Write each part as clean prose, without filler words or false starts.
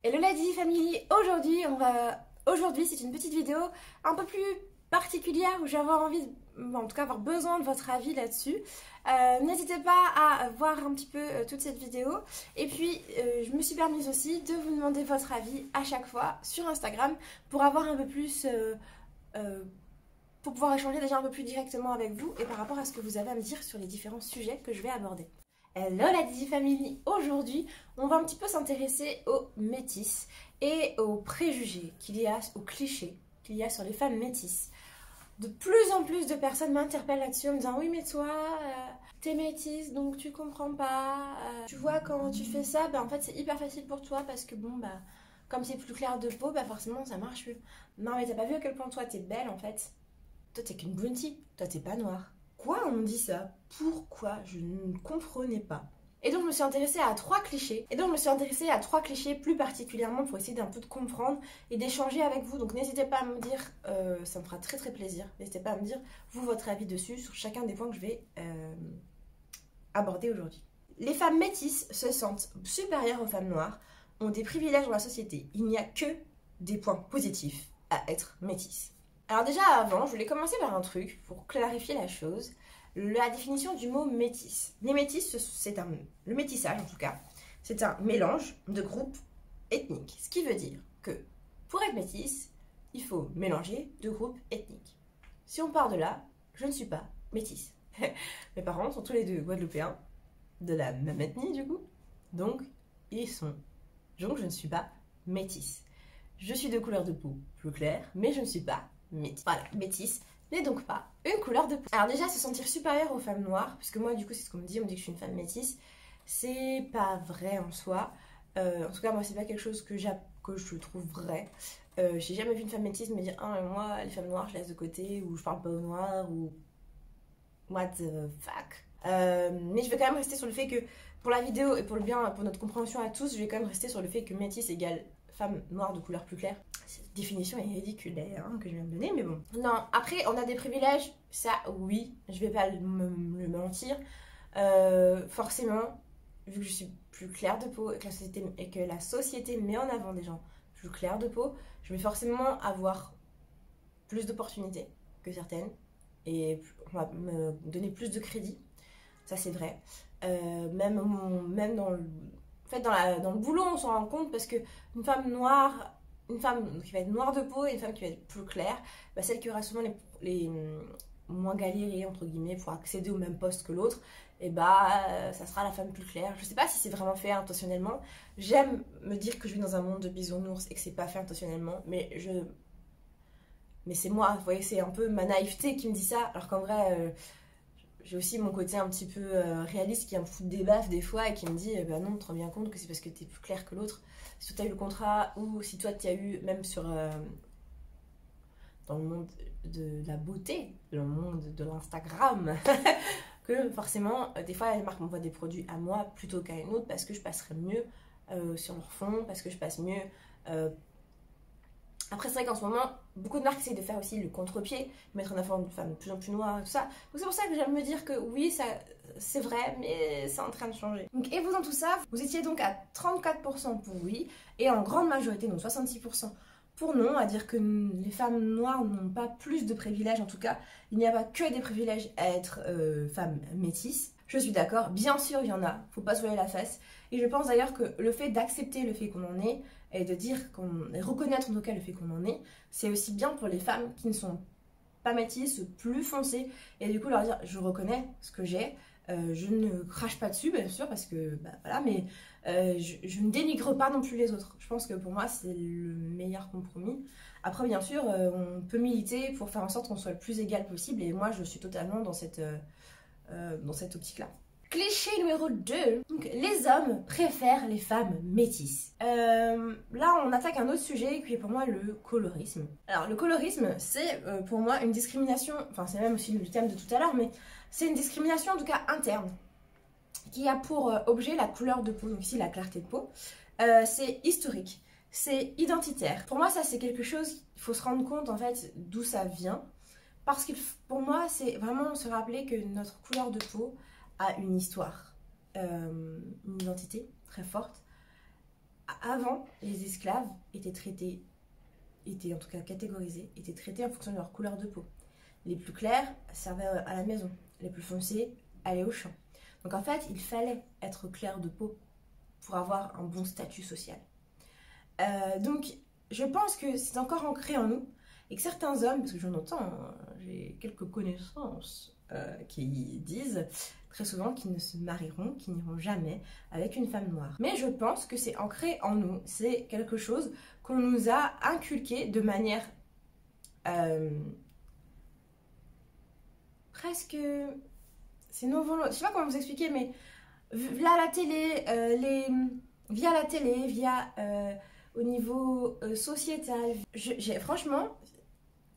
Hello la Didi Family, aujourd'hui c'est une petite vidéo un peu plus particulière où je vais avoir envie, en tout cas avoir besoin de votre avis là-dessus. N'hésitez pas à voir un petit peu toute cette vidéo. Et puis je me suis permise aussi de vous demander votre avis à chaque fois sur Instagram pour avoir un peu plus... pour pouvoir échanger déjà un peu plus directement avec vous et par rapport à ce que vous avez à me dire sur les différents sujets que je vais aborder. Hello la Didi Family, aujourd'hui on va un petit peu s'intéresser aux métisses et aux préjugés qu'il y a, aux clichés qu'il y a sur les femmes métisses. De plus en plus de personnes m'interpellent là-dessus en me disant oui mais toi t'es métisse donc tu comprends pas, tu vois quand tu fais ça en fait c'est hyper facile pour toi parce que bon comme c'est plus clair de peau forcément ça marche plus. Non mais t'as pas vu à quel point toi t'es belle en fait. Toi t'es qu'une bruntie, toi t'es pas noire. Quoi on me dit ça? Pourquoi? Je ne comprenais pas. Et donc je me suis intéressée à trois clichés. Plus particulièrement pour essayer d'un peu de comprendre et d'échanger avec vous. Donc n'hésitez pas à me dire, ça me fera très très plaisir. N'hésitez pas à me dire vous votre avis dessus sur chacun des points que je vais aborder aujourd'hui. Les femmes métisses se sentent supérieures aux femmes noires, ont des privilèges dans la société. Il n'y a que des points positifs à être métisse. Alors déjà avant, je voulais commencer par un truc pour clarifier la chose, la définition du mot métis. Les métis, le métissage en tout cas, c'est un mélange de groupes ethniques. Ce qui veut dire que pour être métisse, il faut mélanger deux groupes ethniques. Si on part de là, je ne suis pas métisse. Mes parents sont tous les deux guadeloupéens, de la même ethnie du coup, donc je ne suis pas métisse. Je suis de couleur de peau plus claire, mais je ne suis pas métisse. Voilà, métisse n'est donc pas une couleur de peau. Alors déjà, se sentir supérieure aux femmes noires, puisque moi du coup c'est ce qu'on me dit, on me dit que je suis une femme métisse, c'est pas vrai en soi. En tout cas moi c'est pas quelque chose que je trouve vrai. J'ai jamais vu une femme métisse me dire « Ah moi les femmes noires je laisse de côté » ou « Je parle pas aux noirs » ou « What the fuck ». Mais je vais quand même rester sur le fait que pour la vidéo et pour le bien, pour notre compréhension à tous, je vais quand même rester sur le fait que métisse égale femme noire de couleur plus claire. Cette définition est ridicule d'ailleurs que je viens de donner, mais bon. Non, après on a des privilèges, ça oui, je vais pas me mentir. Forcément, vu que je suis plus claire de peau et que la société met en avant des gens plus clairs de peau, je vais forcément avoir plus d'opportunités que certaines et on va me donner plus de crédit, ça c'est vrai. Même dans le boulot on s'en rend compte parce que une femme noire, une femme qui va être noire de peau et une femme qui va être plus claire, celle qui aura souvent les moins galéré entre guillemets pour accéder au même poste que l'autre, et ça sera la femme plus claire. Je sais pas si c'est vraiment fait intentionnellement. J'aime me dire que je vis dans un monde de bisounours et que c'est pas fait intentionnellement, mais c'est moi, vous voyez, c'est un peu ma naïveté qui me dit ça, alors qu'en vrai j'ai aussi mon côté un petit peu réaliste qui me fout des baffes des fois et qui me dit non, tu te rends bien compte que c'est parce que t'es plus clair que l'autre. Si toi t'as eu le contrat ou si toi t'as eu même dans le monde de la beauté, dans le monde de l'Instagram, que forcément des fois les marques m'envoient des produits à moi plutôt qu'à une autre parce que je passerai mieux sur leur fond, parce que je passe mieux. Après c'est vrai qu'en ce moment, beaucoup de marques essayent de faire aussi le contre-pied, mettre en avant une femme de plus en plus noire et tout ça. Donc c'est pour ça que j'aime me dire que oui, c'est vrai, mais c'est en train de changer. Donc et vous dans tout ça, vous étiez donc à 34% pour oui, et en grande majorité, donc 66% pour non, à dire que les femmes noires n'ont pas plus de privilèges, en tout cas, il n'y a pas que des privilèges à être femme métisse. Je suis d'accord, bien sûr il y en a, faut pas se voiler la face. Et je pense d'ailleurs que le fait d'accepter le fait qu'on en est, et de dire et reconnaître en tout cas le fait qu'on en est, c'est aussi bien pour les femmes qui ne sont pas métisses, plus foncées, et du coup leur dire je reconnais ce que j'ai, je ne crache pas dessus bien sûr parce que voilà, mais je ne dénigre pas non plus les autres. Je pense que pour moi c'est le meilleur compromis. Après bien sûr on peut militer pour faire en sorte qu'on soit le plus égal possible, et moi je suis totalement dans cette optique là. Cliché numéro 2, donc les hommes préfèrent les femmes métisses. Là on attaque un autre sujet qui est pour moi le colorisme. Alors le colorisme c'est pour moi une discrimination, enfin c'est même aussi le thème de tout à l'heure, mais c'est une discrimination en tout cas interne qui a pour objet la couleur de peau, donc ici la clarté de peau. C'est historique, c'est identitaire. Pour moi ça c'est quelque chose, il faut se rendre compte en fait d'où ça vient, parce que pour moi c'est vraiment se rappeler que notre couleur de peau a une histoire, une identité très forte, Avant, les esclaves étaient traités, étaient en tout cas catégorisés, étaient traités en fonction de leur couleur de peau. Les plus clairs servaient à la maison, les plus foncés allaient au champ. Donc en fait, il fallait être clair de peau pour avoir un bon statut social. Donc je pense que c'est encore ancré en nous et que certains hommes, parce que j'en entends, hein, j'ai quelques connaissances qui disent très souvent qu'ils ne se marieront, qu'ils n'iront jamais avec une femme noire. Mais je pense que c'est ancré en nous, c'est quelque chose qu'on nous a inculqué de manière presque... c'est non volontaire, je sais pas comment vous expliquer, mais via la télé, via au niveau sociétal. Franchement,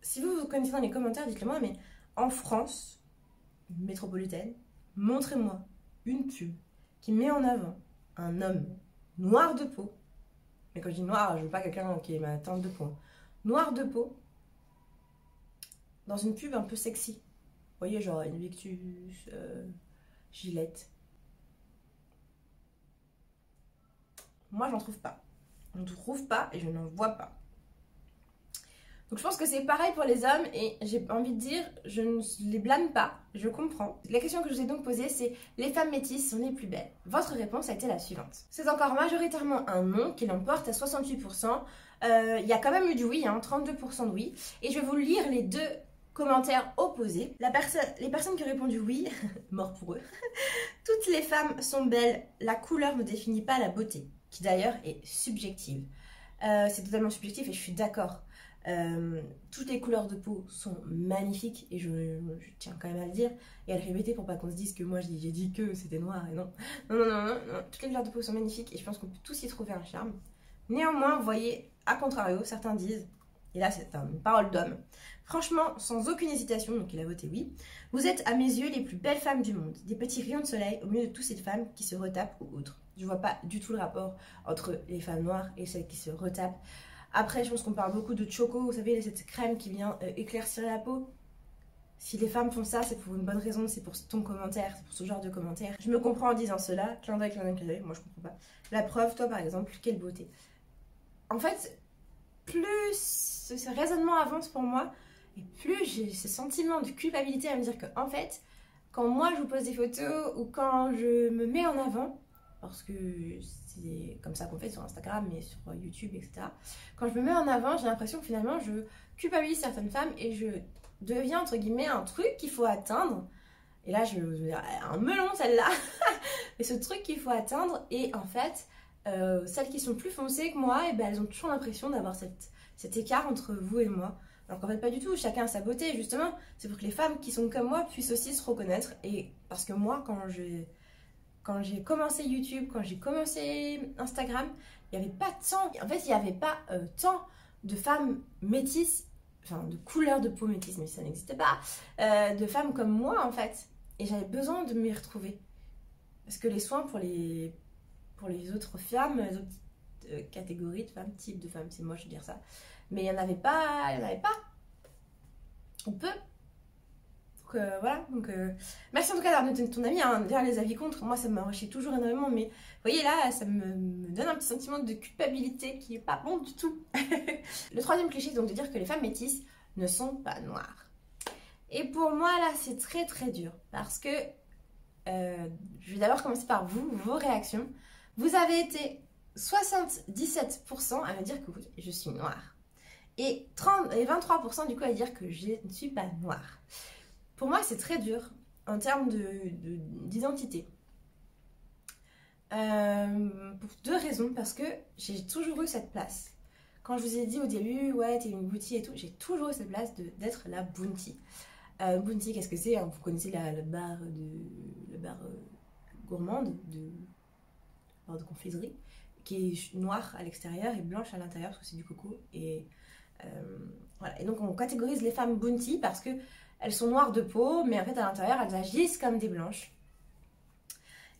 si vous vous connaissez dans les commentaires, dites-le moi, mais en France métropolitaine, montrez-moi une pub qui met en avant un homme noir de peau. Mais quand je dis noir, je veux pas quelqu'un qui est ma teinte de peau. Noir de peau, dans une pub un peu sexy. Vous voyez, genre Invictus, Gillette. Moi, j'en trouve pas. Je ne trouve pas et je n'en vois pas. Donc je pense que c'est pareil pour les hommes et j'ai envie de dire, je ne les blâme pas, je comprends. La question que je vous ai donc posée, c'est les femmes métisses sont les plus belles. Votre réponse a été la suivante. C'est encore majoritairement un non qui l'emporte à 68%. Il y a quand même eu du oui, hein, 32% de oui. Et je vais vous lire les deux commentaires opposés. Les personnes qui ont répondu oui, mort pour eux. Toutes les femmes sont belles, la couleur ne définit pas la beauté, qui d'ailleurs est subjective. C'est totalement subjectif et je suis d'accord. Toutes les couleurs de peau sont magnifiques et je tiens quand même à le dire et à le répéter pour pas qu'on se dise que moi j'ai dit que c'était noir et non. Non. Toutes les couleurs de peau sont magnifiques et je pense qu'on peut tous y trouver un charme. Néanmoins, vous voyez, à contrario, certains disent, et là c'est une parole d'homme, franchement, sans aucune hésitation, donc il a voté oui, vous êtes à mes yeux les plus belles femmes du monde, des petits rayons de soleil au milieu de toutes ces femmes qui se retapent ou autres. Je vois pas du tout le rapport entre les femmes noires et celles qui se retapent. Après, je pense qu'on parle beaucoup de choco, vous savez, cette crème qui vient éclaircir la peau. Si les femmes font ça, c'est pour une bonne raison, c'est pour ton commentaire, c'est pour ce genre de commentaire. Je me comprends en disant cela, clin d'œil, moi je comprends pas. La preuve, toi par exemple, quelle beauté. En fait, plus ce raisonnement avance pour moi, et plus j'ai ce sentiment de culpabilité à me dire que, en fait, quand moi je vous pose des photos ou quand je me mets en avant, parce que c'est comme ça qu'on fait sur Instagram et sur YouTube, etc. Quand je me mets en avant, j'ai l'impression que finalement je culpabilise certaines femmes et je deviens entre guillemets un truc qu'il faut atteindre. Et là, je veux dire, un melon celle-là, mais ce truc qu'il faut atteindre. Et en fait, celles qui sont plus foncées que moi, et ben, elles ont toujours l'impression d'avoir cet écart entre vous et moi. Alors qu'en fait, pas du tout, chacun a sa beauté. Justement, c'est pour que les femmes qui sont comme moi puissent aussi se reconnaître. Et parce que moi, quand j'ai commencé YouTube, quand j'ai commencé Instagram, il n'y avait pas tant, en fait, il n'y avait pas tant de femmes métisses, enfin de couleurs de peau métisse, mais ça n'existait pas, de femmes comme moi en fait. Et j'avais besoin de m'y retrouver. Parce que les soins pour les autres femmes, les autres catégories de femmes, types de femmes, c'est moche de dire ça, mais il n'y en avait pas, On peut. Donc voilà, merci en tout cas d'avoir noté ton avis, hein. Dire les avis contre, moi ça m'enrichit toujours énormément, mais vous voyez là, ça me donne un petit sentiment de culpabilité qui est pas bon du tout. Le troisième cliché, donc de dire que les femmes métisses ne sont pas noires. Et pour moi là, c'est très très dur, parce que je vais d'abord commencer par vos réactions. Vous avez été 77% à me dire que je suis noire, et 23% du coup à dire que je ne suis pas noire. Pour moi, c'est très dur en termes d'identité. Pour deux raisons. Parce que j'ai toujours eu cette place. Quand je vous ai dit au début, ouais, t'es une bounty et tout, j'ai toujours eu cette place d'être la bounty. Bounty, qu'est-ce que c'est? Vous connaissez la barre gourmande barre de confiserie, qui est noire à l'extérieur et blanche à l'intérieur parce que c'est du coco. Et voilà. Et donc, on catégorise les femmes bounty parce que elles sont noires de peau, mais en fait à l'intérieur elles agissent comme des blanches.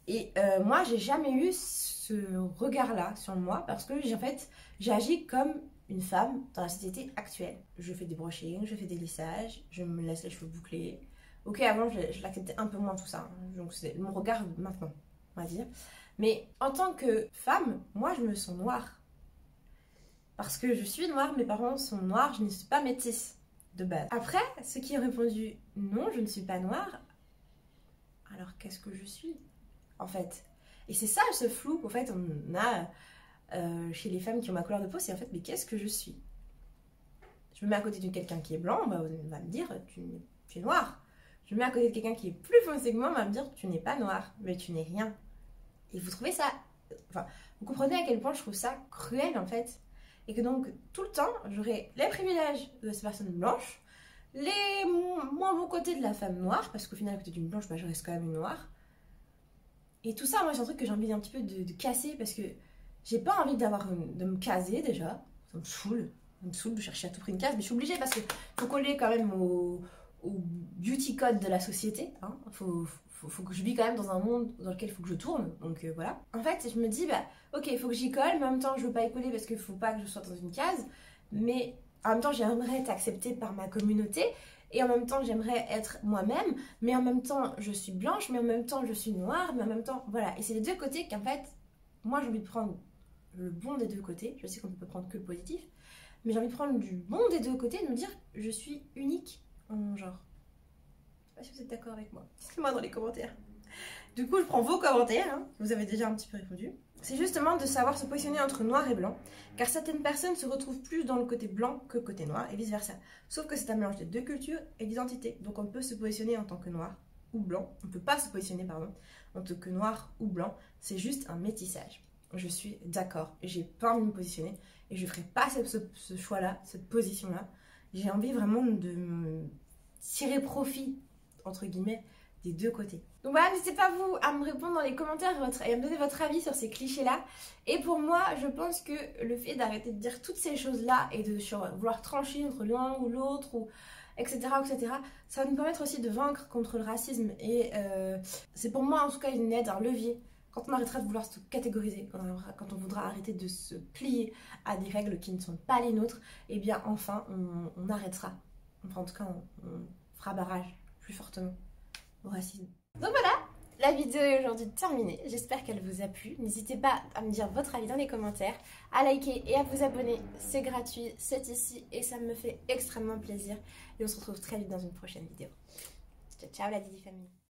Et moi j'ai jamais eu ce regard-là sur moi parce que en fait j'agis comme une femme dans la société actuelle. Je fais des brushings, je fais des lissages, je me laisse les cheveux bouclés. Ok, avant je l'acceptais un peu moins tout ça, hein. Donc c'est mon regard maintenant, on va dire. Mais en tant que femme, moi je me sens noire. Parce que je suis noire, mes parents sont noirs, je ne suis pas métisse de base. Après, ceux qui ont répondu non, je ne suis pas noire, alors qu'est-ce que je suis en fait? Et c'est ça ce flou qu'en fait on a chez les femmes qui ont ma couleur de peau, c'est en fait mais qu'est-ce que je suis? Je me mets à côté de quelqu'un qui est blanc, on va me dire tu es noir. Je me mets à côté de quelqu'un qui est plus foncé que moi, on va me dire tu n'es pas noir, mais tu n'es rien. Et vous trouvez ça, enfin, vous comprenez à quel point je trouve ça cruel en fait. Et que donc tout le temps j'aurai les privilèges de cette personne blanche, les moins bons côtés de la femme noire, parce qu'au final à côté d'une blanche, bah, je reste quand même une noire. Et tout ça, moi c'est un truc que j'ai envie un petit peu de casser, parce que j'ai pas envie de me caser déjà, ça me saoule. Ça me saoule de chercher à tout prix une case, mais je suis obligée parce qu'il faut coller quand même au beauty code de la société. Hein. Faut que je vis quand même dans un monde dans lequel il faut que je tourne, donc voilà. En fait, je me dis, bah ok, il faut que j'y colle, mais en même temps, je veux pas y coller parce qu'il faut pas que je sois dans une case, mais en même temps, j'aimerais être acceptée par ma communauté, et en même temps, j'aimerais être moi-même, mais en même temps, je suis blanche, mais en même temps, je suis noire, mais en même temps, voilà. Et c'est les deux côtés qu'en fait, moi, j'ai envie de prendre le bon des deux côtés. Je sais qu'on ne peut prendre que le positif, mais j'ai envie de prendre du bon des deux côtés et de me dire je suis unique en mon genre. Je sais pas si vous êtes d'accord avec moi. Dites-moi dans les commentaires. Du coup, je prends vos commentaires, hein. Vous avez déjà un petit peu répondu. C'est justement de savoir se positionner entre noir et blanc, car certaines personnes se retrouvent plus dans le côté blanc que le côté noir, et vice versa. Sauf que c'est un mélange des deux cultures et d'identités. Donc on peut se positionner en tant que noir ou blanc. On ne peut pas se positionner, pardon, en tant que noir ou blanc. C'est juste un métissage. Je suis d'accord, j'ai pas envie de me positionner et je ferai pas ce choix-là, cette position-là. J'ai envie vraiment de me tirer profit, entre guillemets, des deux côtés. Donc voilà, n'hésitez pas vous à me répondre dans les commentaires et à me donner votre avis sur ces clichés-là. Et pour moi, je pense que le fait d'arrêter de dire toutes ces choses-là et de vouloir trancher entre l'un ou l'autre, ou etc., etc., ça va nous permettre aussi de vaincre contre le racisme. Et c'est pour moi en tout cas une aide, un levier. Quand on arrêtera de vouloir se catégoriser, quand on voudra arrêter de se plier à des règles qui ne sont pas les nôtres, eh bien enfin on arrêtera. Enfin en tout cas on fera barrage plus fortement au racisme. Donc voilà, la vidéo est aujourd'hui terminée. J'espère qu'elle vous a plu. N'hésitez pas à me dire votre avis dans les commentaires, à liker et à vous abonner. C'est gratuit, c'est ici et ça me fait extrêmement plaisir. Et on se retrouve très vite dans une prochaine vidéo. Ciao ciao la Didi famille.